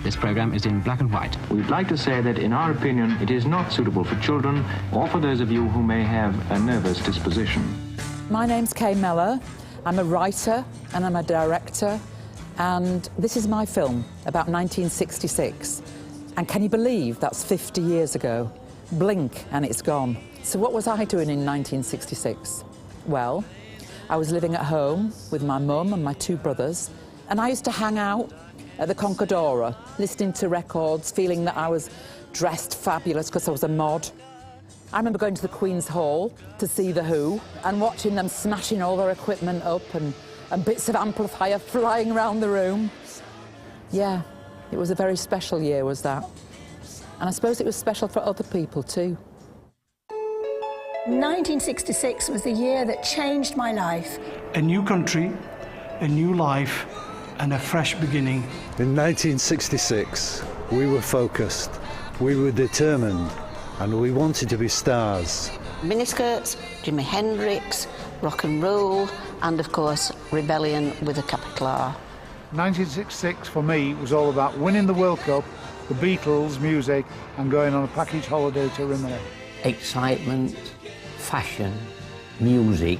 This programme is in black and white. We'd like to say that, in our opinion, it is not suitable for children or for those of you who may have a nervous disposition. My name's Kay Mellor. I'm a writer and I'm a director, and this is my film about 1966. And can you believe that's 50 years ago? Blink and it's gone. So what was I doing in 1966? Well, I was living at home with my mum and my two brothers, and I used to hang out at the Concordora, listening to records, feeling that I was dressed fabulous because I was a mod. I remember going to the Queen's Hall to see The Who and watching them smashing all their equipment up and bits of amplifier flying around the room. Yeah, it was a very special year, was that. And I suppose it was special for other people too. 1966 was the year that changed my life. A new country, a new life, and a fresh beginning. In 1966, we were focused, we were determined, and we wanted to be stars. Miniskirts, Jimi Hendrix, rock and roll, and of course, rebellion with a capital R. 1966 for me was all about winning the World Cup, the Beatles, music, and going on a package holiday to Rimini. Excitement, fashion, music,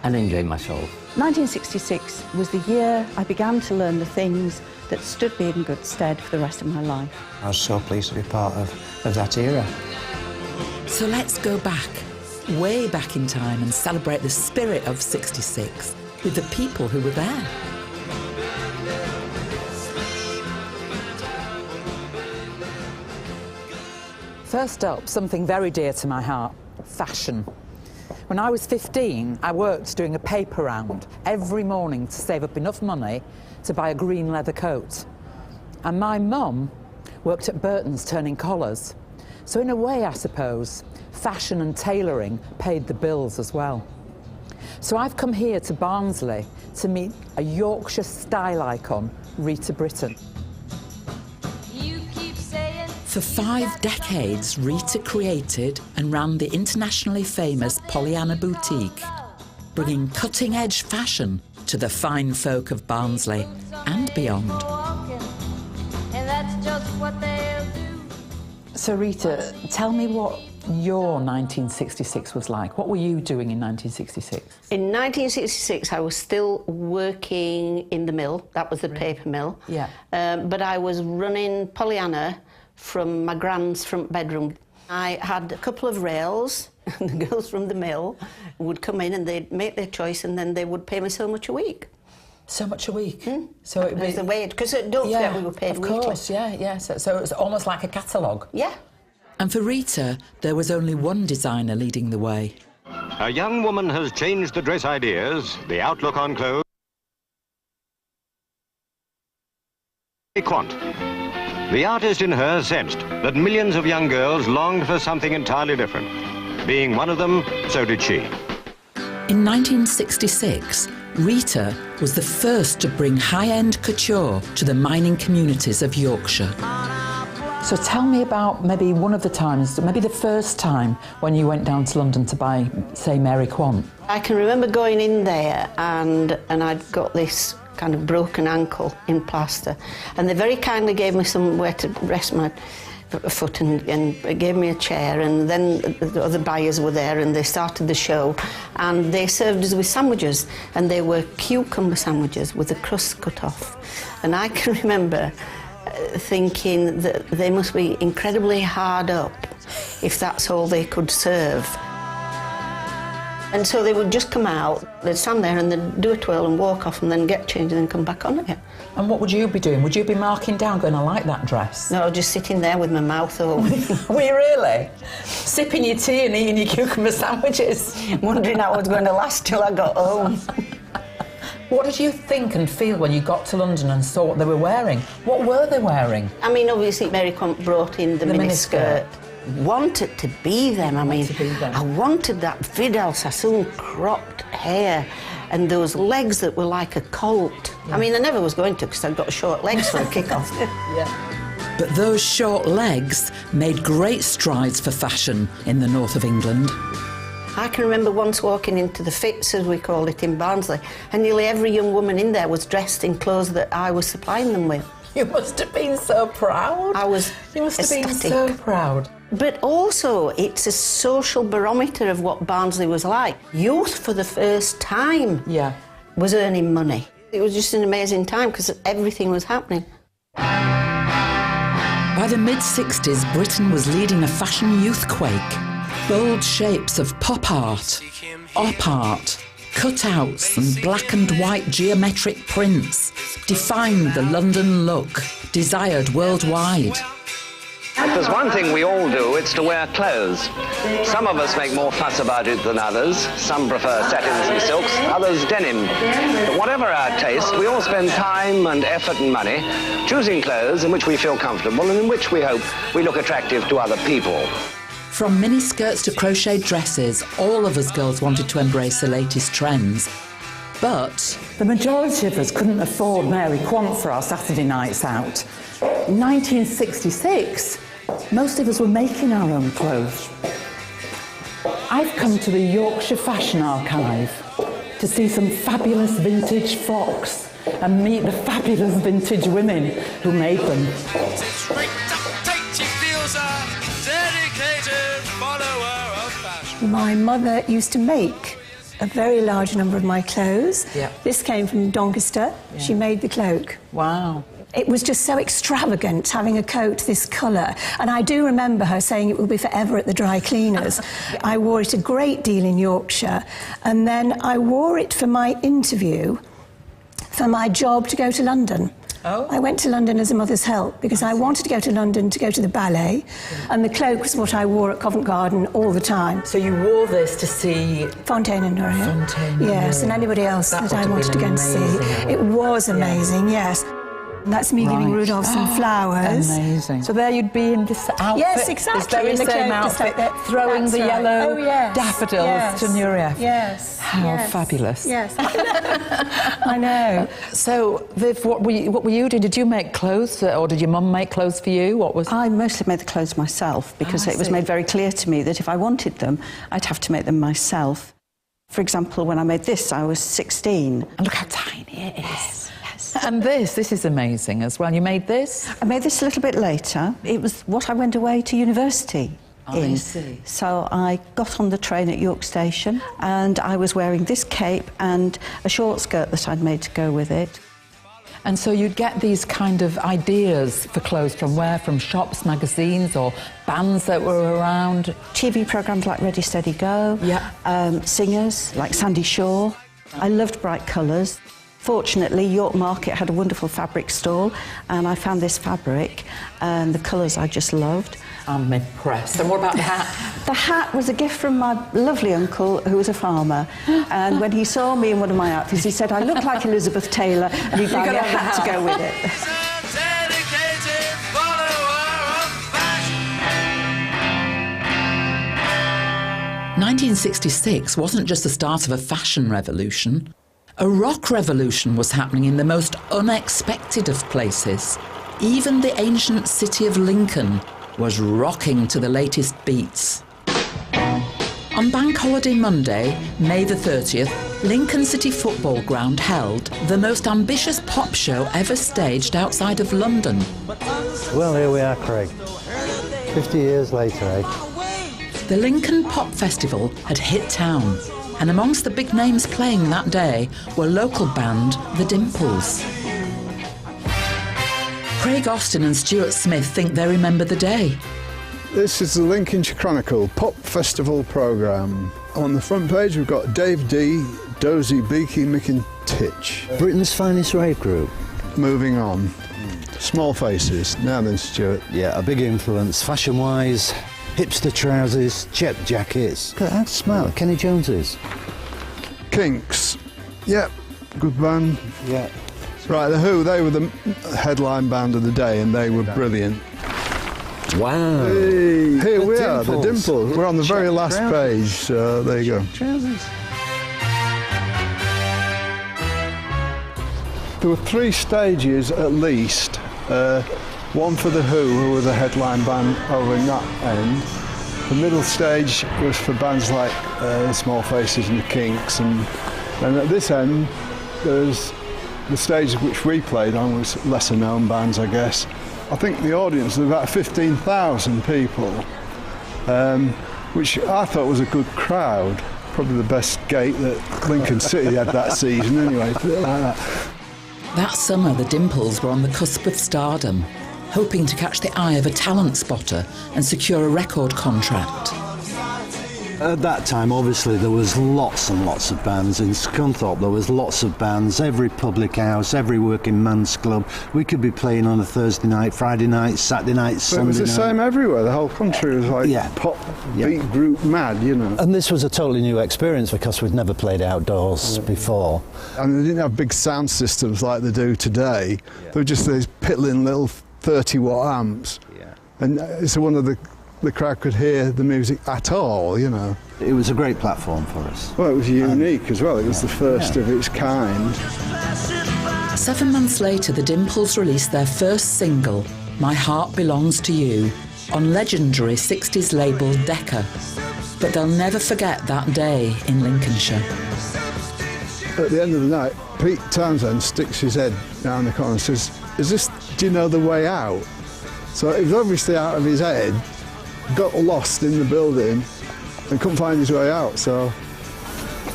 and enjoying myself. 1966 was the year I began to learn the things that stood me in good stead for the rest of my life. I was so pleased to be part of that era. So let's go back, way back in time, and celebrate the spirit of 66 with the people who were there. First up, something very dear to my heart, fashion. When I was 15, I worked doing a paper round every morning to save up enough money to buy a green leather coat. And my mum worked at Burton's turning collars. So in a way, I suppose, fashion and tailoring paid the bills as well. So I've come here to Barnsley to meet a Yorkshire style icon, Rita Britton. For 5 decades, Rita created and ran the internationally famous Pollyanna Boutique, bringing cutting-edge fashion to the fine folk of Barnsley and beyond. So Rita, tell me what your 1966 was like. What were you doing in 1966? In 1966, I was still working in the mill. That was the paper mill. Yeah. But I was running Pollyanna from my grand's front bedroom. I had a couple of rails, and the girls from the mill would come in and they'd make their choice, and then they would pay me so much a week. So much a week? So it was the way, because don't forget we were paid weekly. Of course, yeah. So it was almost like a catalogue. Yeah. And for Rita, there was only one designer leading the way. A young woman has changed the dress ideas, the outlook on clothes. Quant. The artist in her sensed that millions of young girls longed for something entirely different. Being one of them, so did she. In 1966, Rita was the first to bring high-end couture to the mining communities of Yorkshire. So tell me about maybe one of the times, maybe the first time when you went down to London to buy, say, Mary Quant. I can remember going in there and I'd got this kind of broken ankle in plaster, and they very kindly gave me somewhere to rest my foot and gave me a chair, and then the other buyers were there and they started the show, and they served us with sandwiches, and they were cucumber sandwiches with the crust cut off. And I can remember thinking that they must be incredibly hard up if that's all they could serve. And so they would just come out, they'd stand there and they'd do a twirl and walk off and then get changed and then come back on again. And what would you be doing? Would you be marking down, going, I like that dress? No, just sitting there with my mouth open. Were you really? Sipping your tea and eating your cucumber sandwiches? Wondering how it was going to last till I got home. What did you think and feel when you got to London and saw what they were wearing? What were they wearing? I mean, obviously Mary Quant brought in the miniskirt. Wanted to be them. I mean, I wanted that Vidal Sassoon cropped hair and those legs that were like a colt. Yeah. I mean, I never was going to because I'd got short legs for a kick-off. Yeah. But those short legs made great strides for fashion in the north of England. I can remember once walking into the Fits, as we called it in Barnsley, and nearly every young woman in there was dressed in clothes that I was supplying them with. You must have been so proud. I was You must have been ecstatic. so proud. But also, it's a social barometer of what Barnsley was like. Youth, for the first time, was earning money. It was just an amazing time because everything was happening. By the mid-60s, Britain was leading a fashion youth quake. Bold shapes of pop art, op art, cutouts and black and white geometric prints defined the London look, desired worldwide. If there's one thing we all do, it's to wear clothes. Some of us make more fuss about it than others. Some prefer satins and silks, others denim. But whatever our taste, we all spend time and effort and money choosing clothes in which we feel comfortable and in which we hope we look attractive to other people. From miniskirts to crocheted dresses, all of us girls wanted to embrace the latest trends. But the majority of us couldn't afford Mary Quant for our Saturday nights out. In 1966, most of us were making our own clothes. I've come to the Yorkshire Fashion Archive to see some fabulous vintage frocks and meet the fabulous vintage women who made them. My mother used to make a very large number of my clothes. This came from Doncaster. She made the cloak. Wow. It was just so extravagant having a coat this colour. And I do remember her saying it will be forever at the dry cleaners. I wore it a great deal in Yorkshire. And then I wore it for my interview, for my job to go to London. Oh. I went to London as a mother's help because I wanted to go to London to go to the ballet, and the cloak was what I wore at Covent Garden all the time. So you wore this to see Fontaine and Nuria. Fontaine. Yes, and anybody else that I wanted to go and see. It was amazing, yes. And that's me giving Rudolph some flowers. Amazing. So there you'd be in this outfit. Yes, exactly. This very same outfit, throwing the yellow daffodils to Nuria. Yes. How fabulous. Yes. I know. So, Viv, what were you doing? Did you make clothes, or did your mum make clothes for you? What was? I mostly made the clothes myself because it was made very clear to me that if I wanted them, I'd have to make them myself. For example, when I made this, I was 16. And look how tiny it is. Yes. And this is amazing as well. You made this? I made this a little bit later. It was what I went away to university in. I see. So I got on the train at York Station and I was wearing this cape and a short skirt that I'd made to go with it. And so you'd get these kind of ideas for clothes from where? From shops, magazines, or bands that were around? TV programmes like Ready, Steady, Go. Singers like Sandy Shaw. I loved bright colours. Fortunately, York Market had a wonderful fabric stall and I found this fabric and the colours I just loved. I'm impressed. And what about the hat? The hat was a gift from my lovely uncle who was a farmer, and when he saw me in one of my outfits he said I look like Elizabeth Taylor and he'd buy me a hat to go with it. 1966 wasn't just the start of a fashion revolution. A rock revolution was happening in the most unexpected of places. Even the ancient city of Lincoln was rocking to the latest beats. On Bank Holiday Monday, May the 30th, Lincoln City Football Ground held the most ambitious pop show ever staged outside of London. Well, here we are, Craig. 50 years later, eh? The Lincoln Pop Festival had hit town, and amongst the big names playing that day were local band The Dimples. Craig Austin and Stuart Smith think they remember the day. This is the Lincolnshire Chronicle Pop Festival programme. On the front page we've got Dave D, Dozy, Beaky, Mick and Titch. Britain's finest rave group. Moving on. Small Faces. Now then, Stuart. Yeah, a big influence, fashion-wise. Hipster trousers, check jackets. Look at that smell, Kenny Jones's. Kinks. Yep, good band. Yeah. Right, The Who, they were the headline band of the day and they were brilliant. Wow. Hey, here we are, Dimples. The Dimples. We're on the very last page, so there you go. Trousers. There were 3 stages at least. One for The Who were the headline band over in that end. The middle stage was for bands like Small Faces and the Kinks, and at this end there's the stage which we played on was lesser known bands, I guess. I think the audience was about 15,000 people, which I thought was a good crowd. Probably the best gate that Lincoln City had that season anyway. That summer, the Dimples were on the cusp of stardom, hoping to catch the eye of a talent spotter and secure a record contract. At that time, obviously, there was lots and lots of bands. In Scunthorpe, there was lots of bands. Every public house, every working man's club. We could be playing on a Thursday night, Friday night, Saturday night, Sunday night. It was the same everywhere. The whole country was like pop beat group mad, you know. And this was a totally new experience because we'd never played outdoors before. And they didn't have big sound systems like they do today. They were just these piddling little 30-watt amps. And so the crowd could hear the music at all, you know. It was a great platform for us. Well, it was unique as well. It was the first of its kind. 7 months later, the Dimples released their first single, My Heart Belongs to You, on legendary 60s label Decca. But they'll never forget that day in Lincolnshire. At the end of the night, Pete Townsend sticks his head down the corner and says, do you know the way out? So he was obviously out of his head, got lost in the building and couldn't find his way out, so...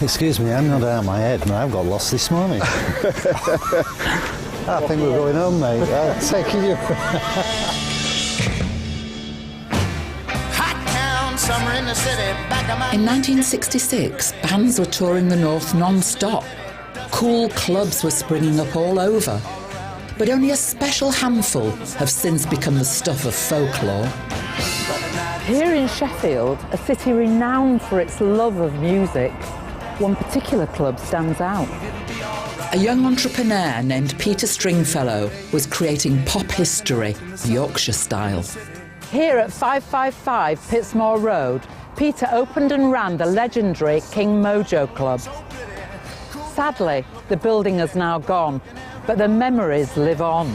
Excuse me, I'm not out of my head, man. I've got lost this morning. I think we're going home, mate. Taking you... In 1966, bands were touring the North non-stop. Cool clubs were springing up all over. But only a special handful have since become the stuff of folklore. Here in Sheffield, a city renowned for its love of music, one particular club stands out. A young entrepreneur named Peter Stringfellow was creating pop history, Yorkshire style. Here at 555 Pittsmore Road, Peter opened and ran the legendary King Mojo Club. Sadly, the building has now gone, but the memories live on.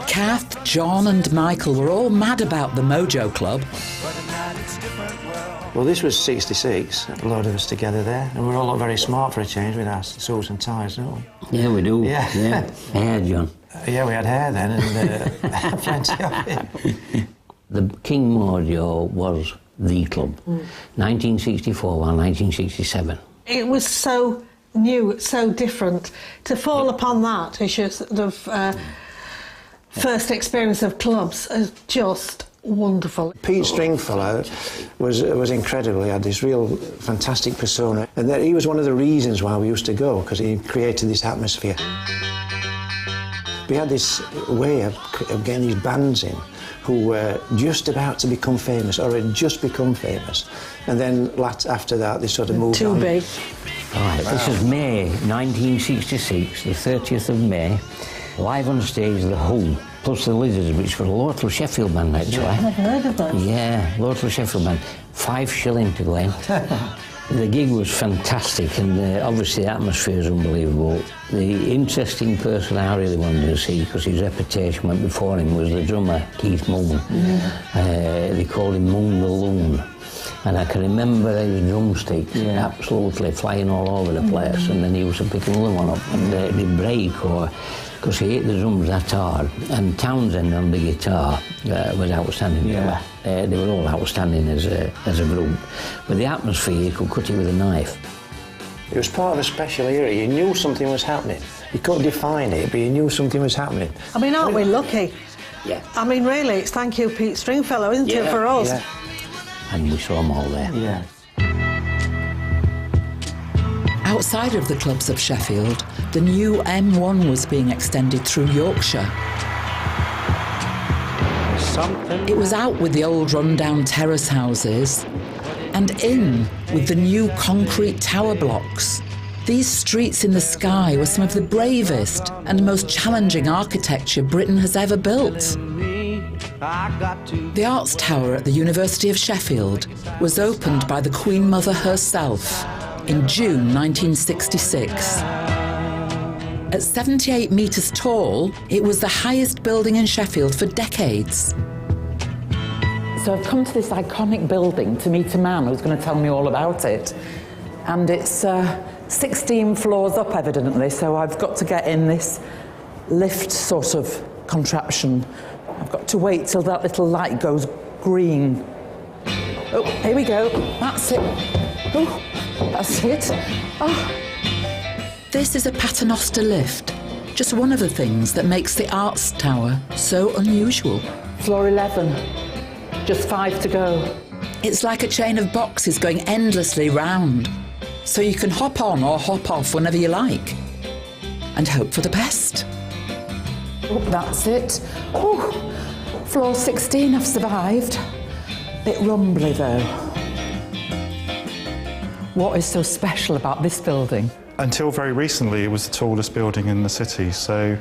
Kath, John and Michael were all mad about the Mojo Club. Well, this was 66, a lot of us together there, and we're all very smart for a change with our suits and ties, don't we? Yeah, we do. Yeah. Hair, John. Yeah, we had hair then, and plenty of it. The King Mojo was the club. 1964 or 1967. It was so new, so different. To fall upon that as your sort of first experience of clubs is just wonderful. Pete Stringfellow was incredible. He had this real fantastic persona, and that he was one of the reasons why we used to go, because he created this atmosphere. We had this way of getting these bands in who were just about to become famous or had just become famous, and then after that they sort of moved on. Too big. Right, this is May 1966, the 30th of May. Live on stage, The Who, plus the Lizards, which were a local Sheffield band, actually. I've never heard of that. Yeah, local Sheffield band. £5 to go in. The gig was fantastic, and obviously the atmosphere is unbelievable. The interesting person I really wanted to see, because his reputation went before him, was the drummer, Keith Moon. They called him Moon the Loon. And I can remember his drumstick absolutely flying all over the place, and then he used to pick another one up and they'd break, or because he hit the drums that hard. And Townsend on the guitar was outstanding. They were all outstanding as a group. But the atmosphere, you could cut it with a knife. It was part of a special era. You knew something was happening. You couldn't define it, but you knew something was happening. I mean, aren't we lucky? Yeah. I mean, really, it's thank you, Pete Stringfellow, isn't it, for us? Yeah. And we saw them all there. Yeah. Outside of the clubs of Sheffield, the new M1 was being extended through Yorkshire. It was out with the old run-down terrace houses and in with the new concrete tower blocks. These streets in the sky were some of the bravest and most challenging architecture Britain has ever built. The Arts Tower at the University of Sheffield was opened by the Queen Mother herself in June 1966. At 78 metres tall, it was the highest building in Sheffield for decades. So I've come to this iconic building to meet a man who's going to tell me all about it. And it's 16 floors up, evidently, so I've got to get in this lift sort of contraption. I've got to wait till that little light goes green. Oh, here we go. That's it. Oh, that's it. Oh. This is a Paternoster lift, just one of the things that makes the Arts Tower so unusual. Floor 11, just 5 to go. It's like a chain of boxes going endlessly round, so you can hop on or hop off whenever you like, and hope for the best. Oh, that's it. Oh, floor 16, I've survived. Bit rumbly though. What is so special about this building? Until very recently, it was the tallest building in the city. So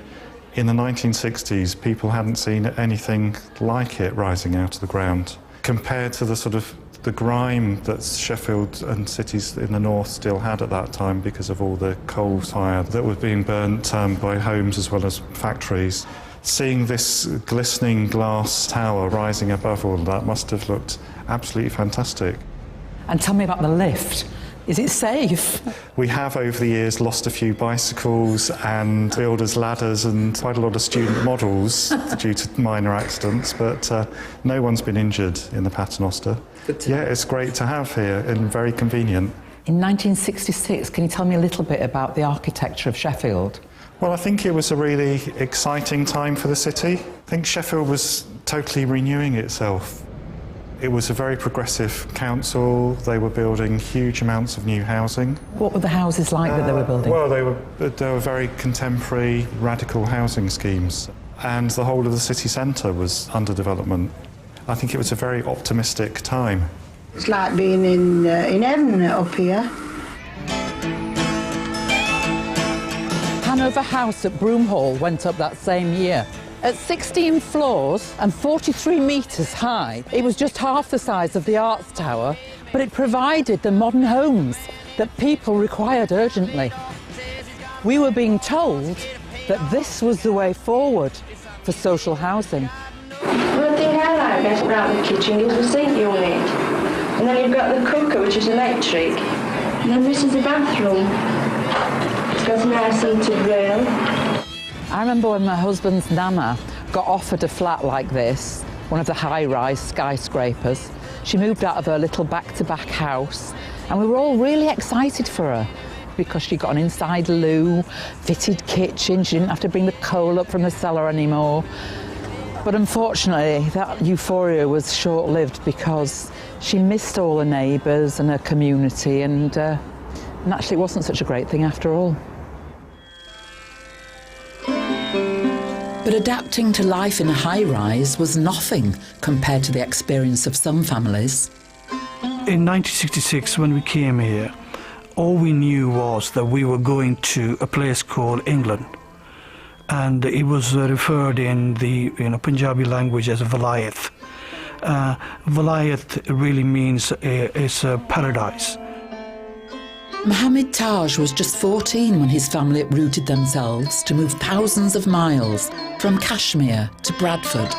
in the 1960s, people hadn't seen anything like it rising out of the ground. Compared to the sort of the grime that Sheffield and cities in the north still had at that time because of all the coal fire that was being burnt by homes as well as factories. Seeing this glistening glass tower rising above all of that must have looked absolutely fantastic. And tell me about the lift. Is it safe? We have over the years lost a few bicycles and builders' ladders and quite a lot of student models due to minor accidents, but no one's been injured in the Paternoster. Yeah, it's great to have here and very convenient. In 1966, can you tell me a little bit about the architecture of Sheffield? Well, I think it was a really exciting time for the city. I think Sheffield was totally renewing itself. It was a very progressive council. They were building huge amounts of new housing. What were the houses like that they were building? Well, they were very contemporary, radical housing schemes. And the whole of the city centre was under development. I think it was a very optimistic time. It's like being in heaven up here. Hanover House at Broomhall went up that same year. At 16 floors and 43 metres high, it was just half the size of the Arts Tower, but it provided the modern homes that people required urgently. We were being told that this was the way forward for social housing. One thing I like best about the kitchen is the sink unit. And then you've got the cooker, which is electric. And then this is the bathroom. It's got a nice heated rail. I remember when my husband's nana got offered a flat like this, one of the high-rise skyscrapers. She moved out of her little back-to-back house, and we were all really excited for her because she got an inside loo, fitted kitchen, she didn't have to bring the coal up from the cellar anymore. But unfortunately, that euphoria was short-lived because she missed all the neighbours and her community, and actually it wasn't such a great thing after all. But adapting to life in a high-rise was nothing compared to the experience of some families. In 1966, when we came here, all we knew was that we were going to a place called England. And it was referred in the Punjabi language as Vilayat. Vilayat really means it's a paradise. Mohammed Taj was just 14 when his family uprooted themselves to move thousands of miles from Kashmir to Bradford.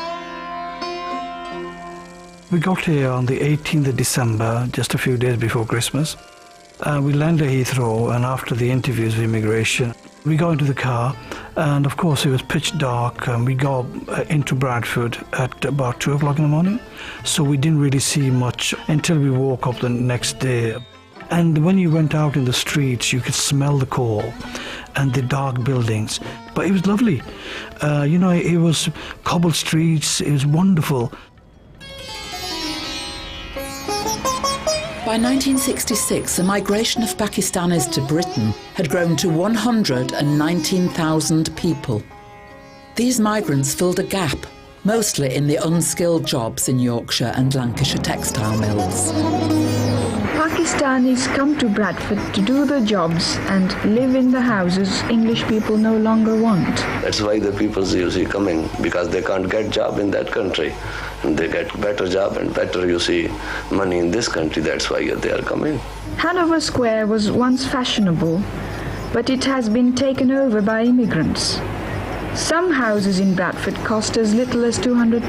We got here on the 18th of December, just a few days before Christmas. We landed at Heathrow, and after the interviews with immigration, we got into the car, and of course it was pitch dark, and we got into Bradford at about 2 o'clock in the morning. So we didn't really see much until we woke up the next day. And when you went out in the streets, you could smell the coal and the dark buildings. But it was lovely. It was cobbled streets, it was wonderful. By 1966, the migration of Pakistanis to Britain had grown to 119,000 people. These migrants filled a gap, mostly in the unskilled jobs in Yorkshire and Lancashire textile mills. Pakistanis come to Bradford to do the jobs and live in the houses English people no longer want. That's why the people usually coming, because they can't get job in that country. And they get better job and better, money in this country. That's why they are coming. Hanover Square was once fashionable, but it has been taken over by immigrants. Some houses in Bradford cost as little as £200.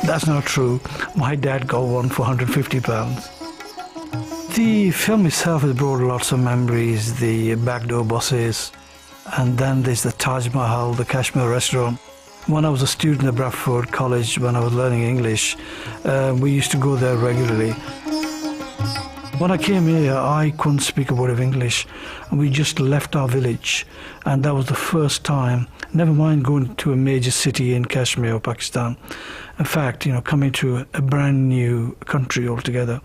That's not true. My dad got one for £150. The film itself has brought lots of memories, the backdoor buses, and then there's the Taj Mahal, the Kashmir restaurant. When I was a student at Bradford College, when I was learning English, we used to go there regularly. When I came here, I couldn't speak a word of English. We just left our village, and that was the first time, never mind going to a major city in Kashmir or Pakistan. In fact, coming to a brand new country altogether.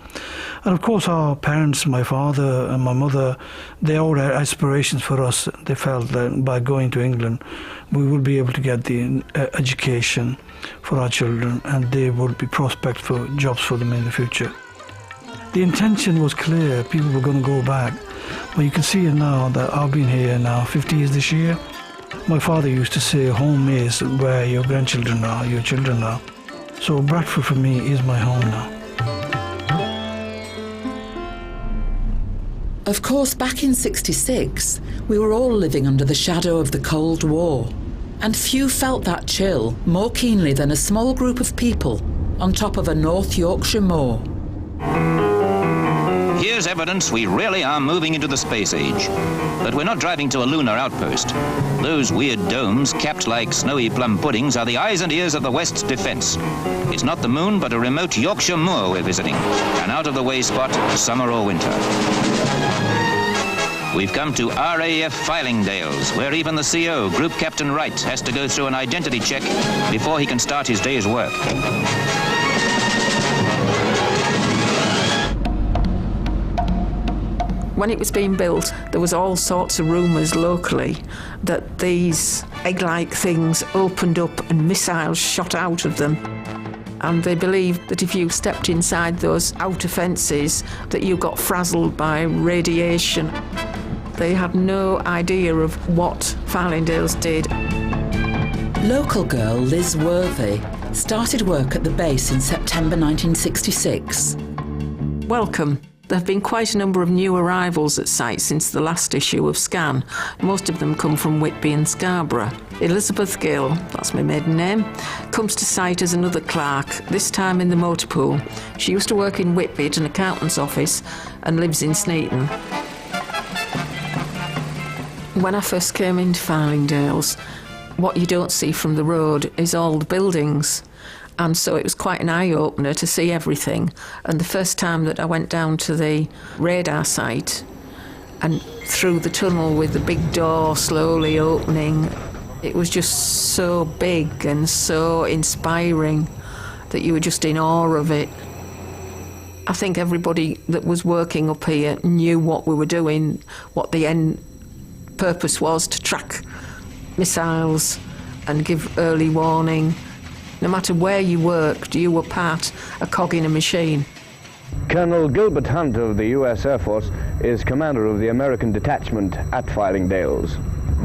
And of course, our parents, my father and my mother, they all had aspirations for us. They felt that by going to England, we would be able to get the education for our children, and there would be prospects for jobs for them in the future. The intention was clear, people were going to go back. But you can see it now that I've been here now 50 years this year. My father used to say, home is where your grandchildren are, your children are. So Bradford for me is my home now. Of course, back in '66, we were all living under the shadow of the Cold War. And few felt that chill more keenly than a small group of people on top of a North Yorkshire moor. Here's evidence we really are moving into the space age. But we're not driving to a lunar outpost. Those weird domes, capped like snowy plum puddings, are the eyes and ears of the West's defence. It's not the moon, but a remote Yorkshire moor we're visiting. An out-of-the-way spot, summer or winter. We've come to RAF Fylingdales, where even the CO, Group Captain Wright, has to go through an identity check before he can start his day's work. When it was being built, there was all sorts of rumours locally that these egg-like things opened up and missiles shot out of them. And they believed that if you stepped inside those outer fences, that you got frazzled by radiation. They had no idea of what Fylingdales did. Local girl Liz Worthy started work at the base in September 1966. Welcome. There have been quite a number of new arrivals at site since the last issue of Scan. Most of them come from Whitby and Scarborough. Elizabeth Gill, that's my maiden name, comes to site as another clerk, this time in the motor pool. She used to work in Whitby at an accountant's office and lives in Sneaton. When I first came into Fylingdales, what you don't see from the road is all the buildings. And so it was quite an eye-opener to see everything. And the first time that I went down to the radar site and through the tunnel with the big door slowly opening, it was just so big and so inspiring that you were just in awe of it. I think everybody that was working up here knew what we were doing, what the end purpose was, to track missiles and give early warning. No matter where you worked, you were a cog in a machine. Colonel Gilbert Hunt of the U.S. Air Force is commander of the American detachment at Fylingdales.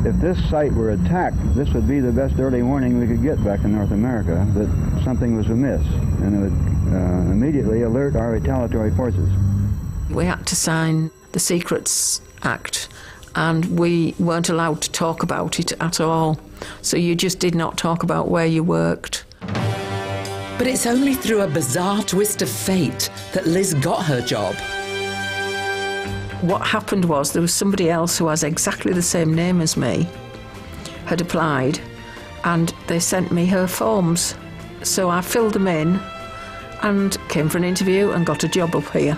If this site were attacked, this would be the best early warning we could get back in North America that something was amiss, and it would immediately alert our retaliatory forces. We had to sign the Secrets Act, and we weren't allowed to talk about it at all. So you just did not talk about where you worked. But it's only through a bizarre twist of fate that Liz got her job. What happened was there was somebody else who has exactly the same name as me, had applied, and they sent me her forms. So I filled them in and came for an interview and got a job up here.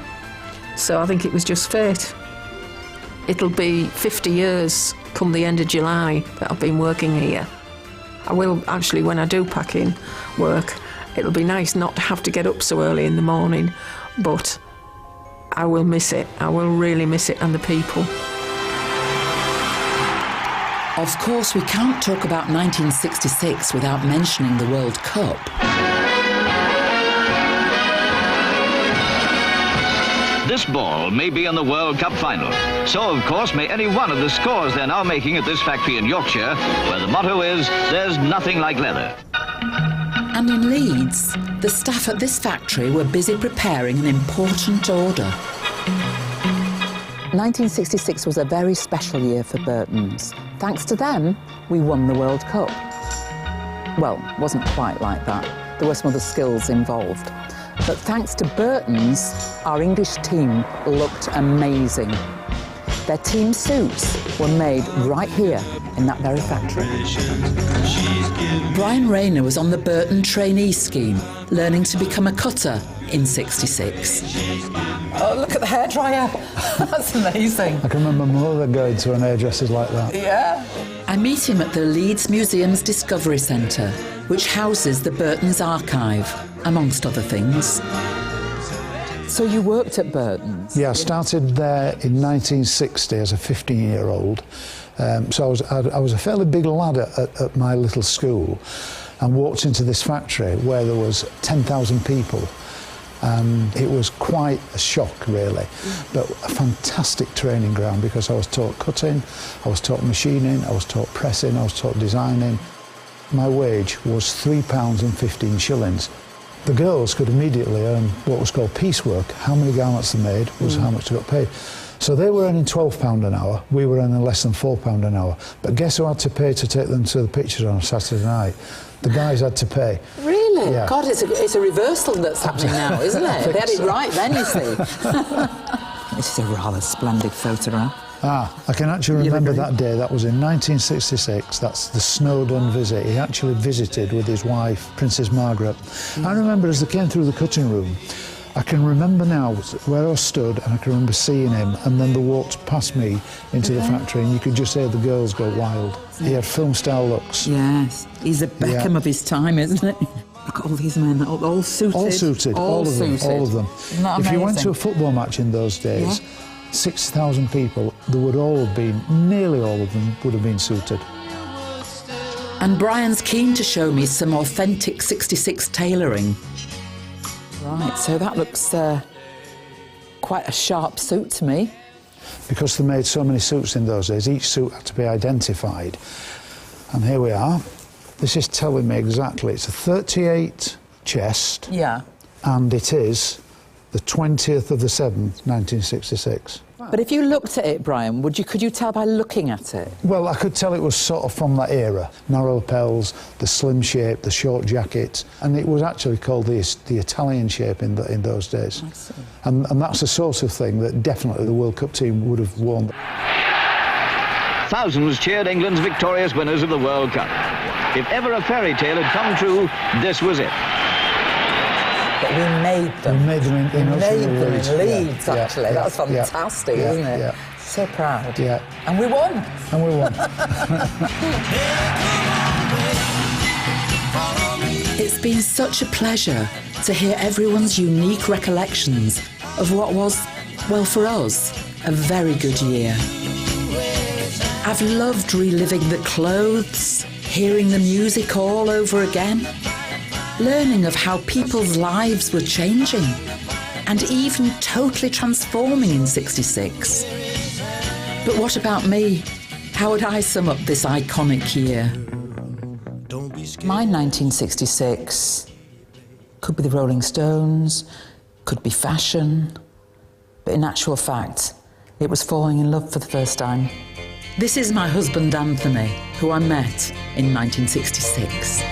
So I think it was just fate. It'll be 50 years come the end of July that I've been working here. I will actually, when I do pack in work, it'll be nice not to have to get up so early in the morning, but I will miss it. I will really miss it and the people. Of course, we can't talk about 1966 without mentioning the World Cup. This ball may be in the World Cup final. So, of course, may any one of the scores they're now making at this factory in Yorkshire, where the motto is, there's nothing like leather. And in Leeds, the staff at this factory were busy preparing an important order. 1966 was a very special year for Burton's. Thanks to them, we won the World Cup. Well, it wasn't quite like that. there were some other skills involved. But thanks to Burton's, our English team looked amazing. Their team suits were made right here in that very factory. Brian Rayner was on the Burton trainee scheme, learning to become a cutter in '66. Oh, look at the hairdryer. That's amazing. I can remember my mother going to an hairdresser's like that. Yeah. I meet him at the Leeds Museum's Discovery Centre, which houses the Burton's archive, amongst other things. So you worked at Burton's? Yeah, I started there in 1960 as a 15-year-old. So I was a fairly big lad at my little school, and walked into this factory where there was 10,000 people. It was quite a shock, really, but a fantastic training ground, because I was taught cutting, I was taught machining, I was taught pressing, I was taught designing. My wage was £3.15. The girls could immediately earn what was called piecework. How many garments they made was how much they got paid. So they were earning £12 an hour, we were earning less than £4 an hour. But guess who had to pay to take them to the pictures on a Saturday night? The guys had to pay. Really? Yeah. God, it's a reversal that's happening now, isn't it? They had it right then, you see. This is a rather splendid photograph. I can actually remember that day. That was in 1966. That's the Snowdon visit. He actually visited with his wife, Princess Margaret. I remember as they came through the cutting room, I can remember now where I stood, and I can remember seeing him, and then they walked past me into the factory, and you could just hear the girls go wild. He had film-style looks. Yes, he's a Beckham of his time, isn't it? Look at all these men, all suited. All suited, all of them, all of them. Isn't that if you went amazing? to a football match in those days, 6,000 people, they would all have been, nearly all of them would have been suited. And Brian's keen to show me some authentic '66 tailoring. Right, so that looks quite a sharp suit to me. Because they made so many suits in those days, each suit had to be identified. And here we are. This is telling me exactly, it's a 38 chest. Yeah. And it is the 20th of the 7th, 1966. But if you looked at it, Brian, could you tell by looking at it? Well, I could tell it was sort of from that era. Narrow lapels, the slim shape, the short jacket, and it was actually called the Italian shape in those days. I see. And that's the sort of thing that definitely the World Cup team would have worn. Thousands cheered England's victorious winners of the World Cup. If ever a fairy tale had come true, this was it. But we made them. We made them in Leeds, actually. Yeah, That's fantastic, isn't it? Yeah. So proud. Yeah. And we won. And we won. It's been such a pleasure to hear everyone's unique recollections of what was, well, for us, a very good year. I've loved reliving the clothes, hearing the music all over again, learning of how people's lives were changing and even totally transforming in '66. But what about me? How would I sum up this iconic year? My 1966 could be the Rolling Stones, could be fashion, but in actual fact, it was falling in love for the first time. This is my husband Anthony, who I met in 1966.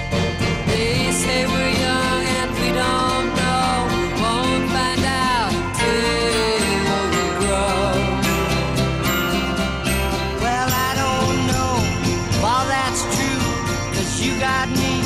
They say we're young and we don't know, won't find out till we grow. Well, I don't know if all that's true, 'cause you got me